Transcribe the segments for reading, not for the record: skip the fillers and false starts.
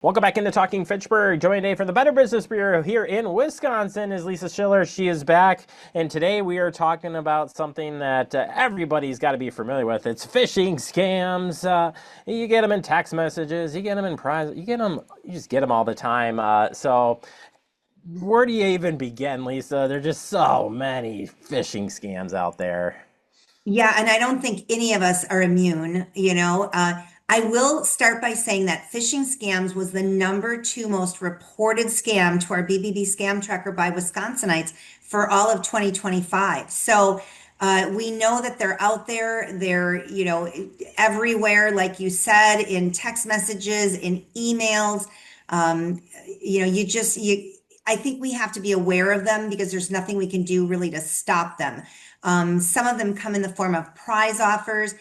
Welcome back into Talking Fitchburg. Joining today from the Better Business Bureau here in Wisconsin is Lisa Schiller. She is back, and today we are talking about something that everybody's got to be familiar with. It's phishing scams. You get them in text messages, you get them in private, you just get them all the time. So where do you even begin, Lisa? There's just so many phishing scams out there. Yeah, and I don't think any of us are immune. I will start by saying that phishing scams was the number two most reported scam to our BBB scam tracker by Wisconsinites for all of 2025. So we know that they're out there. They're everywhere, like you said, in text messages, in emails. Um, I think we have to be aware of them because there's nothing we can do really to stop them. Some of them come in the form of prize offers.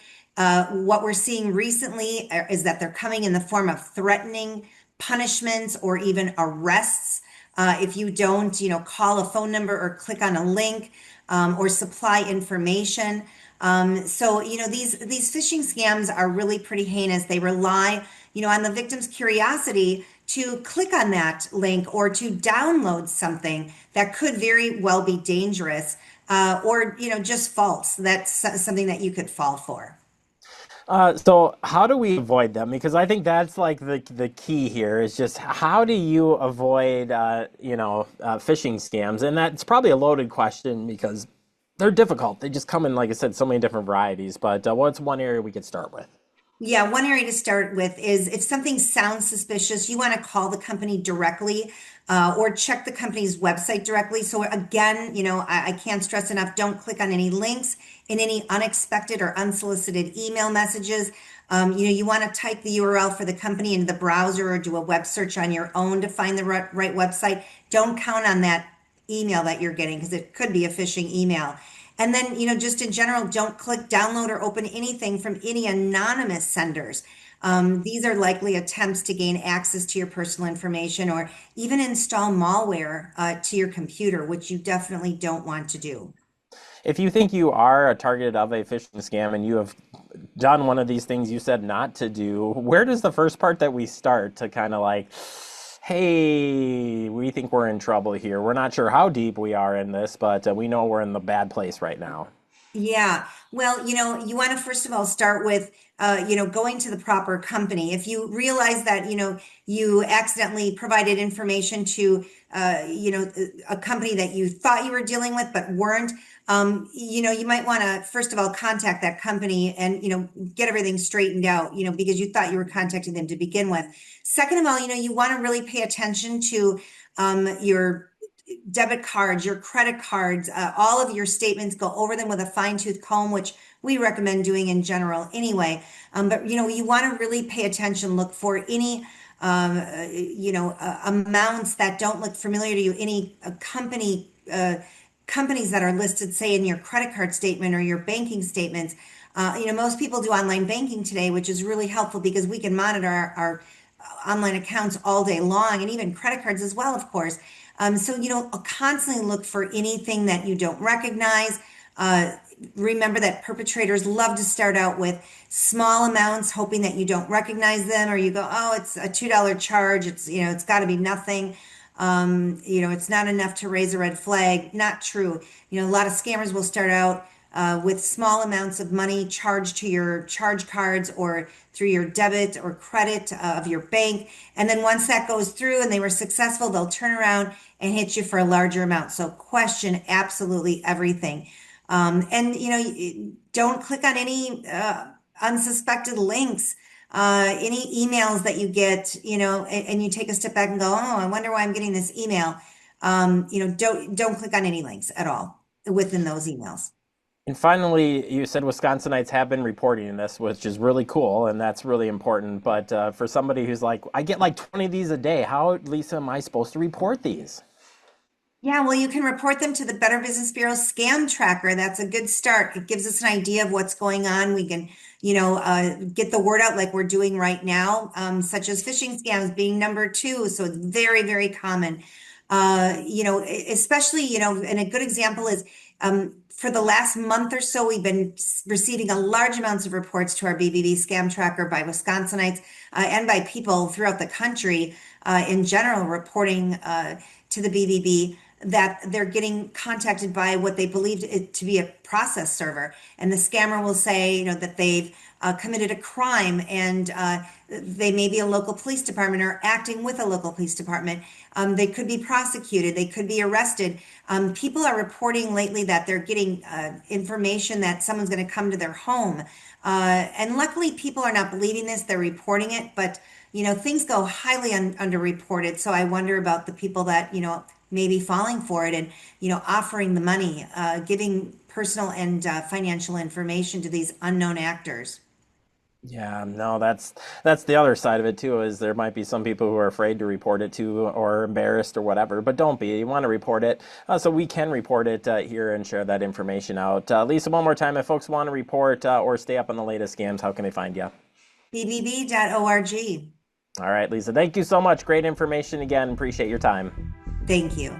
What we're seeing recently is that they're coming in the form of threatening punishments or even arrests. If you don't, call a phone number or click on a link or supply information. These phishing scams are really pretty heinous. They rely, on the victim's curiosity to click on that link or to download something that could very well be dangerous or just false. That's something that you could fall for. So how do we avoid them? Because I think that's like the key here is just how do you avoid phishing scams? And that's probably a loaded question because they're difficult. They just come in, like I said, so many different varieties. But what's one area we could start with? Yeah, one area to start with is if something sounds suspicious, you want to call the company directly or check the company's website directly. So again, I can't stress enough, don't click on any links in any unexpected or unsolicited email messages. You want to type the URL for the company into the browser or do a web search on your own to find the right website. Don't count on that email that you're getting because it could be a phishing email. And then, just in general, don't click download or open anything from any anonymous senders. These are likely attempts to gain access to your personal information or even install malware to your computer, which you definitely don't want to do. If you think you are a target of a phishing scam and you have done one of these things you said not to do, where does the first part that we start to kind of like, hey, we think we're in trouble here. We're not sure how deep we are in this, but we know we're in the bad place right now. Yeah. Well, you want to first of all start with, going to the proper company. If you realize that, you accidentally provided information to, a company that you thought you were dealing with but weren't, you might want to first of all contact that company and, get everything straightened out, because you thought you were contacting them to begin with. Second of all, you want to really pay attention to, your debit cards, your credit cards, all of your statements, go over them with a fine tooth comb, which we recommend doing in general anyway. But you want to really pay attention, look for any, amounts that don't look familiar to you, any companies that are listed, say in your credit card statement or your banking statements. Most people do online banking today, which is really helpful because we can monitor our online accounts all day long and even credit cards as well, of course. Constantly look for anything that you don't recognize. Remember that perpetrators love to start out with small amounts, hoping that you don't recognize them, or you go, oh, it's a $2 charge. It's got to be nothing. It's not enough to raise a red flag. Not true. A lot of scammers will start out with small amounts of money charged to your charge cards or through your debit or credit of your bank. And then once that goes through and they were successful, they'll turn around and hit you for a larger amount. So question absolutely everything. Don't click on any unsuspected links. Any emails that you get, and you take a step back and go, oh, I wonder why I'm getting this email. Don't click on any links at all within those emails. And finally, you said Wisconsinites have been reporting this, which is really cool, and that's really important. But for somebody who's like, I get like 20 of these a day, how, Lisa, am I supposed to report these? Yeah, well, you can report them to the Better Business Bureau scam tracker. That's a good start. It gives us an idea of what's going on. We can, get the word out like we're doing right now, such as phishing scams being number two. So it's very, very common. Especially, and a good example is for the last month or so, we've been receiving a large amounts of reports to our BBB scam tracker by Wisconsinites and by people throughout the country in general reporting to the BBB that they're getting contacted by what they believe it to be a process server. And the scammer will say, that they've committed a crime and they may be a local police department or acting with a local police department. They could be prosecuted. They could be arrested. People are reporting lately that they're getting information that someone's going to come to their home. And luckily, people are not believing this. They're reporting it. But, things go highly underreported. So I wonder about the people that, may be falling for it and, offering the money, giving personal and financial information to these unknown actors. Yeah, no, that's the other side of it too, is there might be some people who are afraid to report it to or embarrassed or whatever, but don't be. You want to report it, so we can report it here and share that information out. Lisa, one more time, if folks want to report or stay up on the latest scams, how can they find you? BBB.org. All right, Lisa, thank you so much. Great information again. Appreciate your time. Thank you.